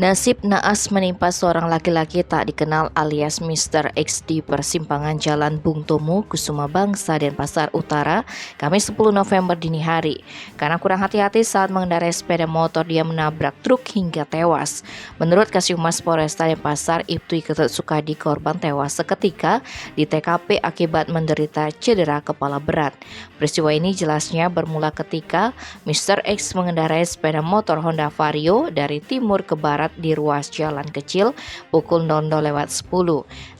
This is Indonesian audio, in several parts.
Nasib naas menimpa seorang laki-laki tak dikenal alias Mr. X di persimpangan Jalan Bung Tomo, Kusuma Bangsa, Denpasar Utara, Kamis 10 November dini hari. Karena kurang hati-hati saat mengendarai sepeda motor, dia menabrak truk hingga tewas. Menurut Kasihhumas Polresta Denpasar, Ibtu Ketut Sukadi, korban tewas seketika di TKP akibat menderita cedera kepala berat. Peristiwa ini jelasnya bermula ketika Mr. X mengendarai sepeda motor Honda Vario dari timur ke barat di ruas jalan kecil pukul 00.10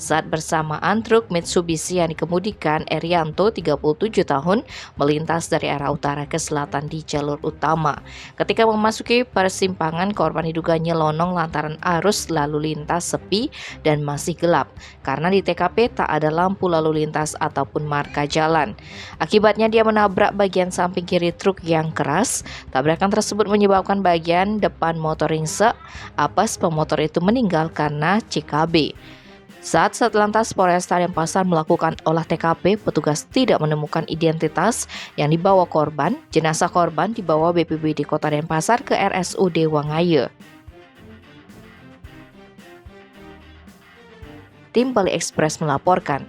saat bersamaan truk Mitsubishi yang dikemudikan Erianto 37 tahun melintas dari arah utara ke selatan di jalur utama. Ketika memasuki persimpangan, korban diduga nyelonong lantaran arus lalu lintas sepi dan masih gelap karena di TKP tak ada lampu lalu lintas ataupun marka jalan. Akibatnya dia menabrak bagian samping kiri truk yang keras. Tabrakan tersebut menyebabkan bagian depan motor ringsek. Apes pemotor itu meninggal karena CKB. Saat Satlantas Polresta Denpasar melakukan olah TKP, petugas tidak menemukan identitas yang dibawa korban. Jenazah korban dibawa BPBD Kota Denpasar ke RSUD Wangaya. Tim Bali Express melaporkan.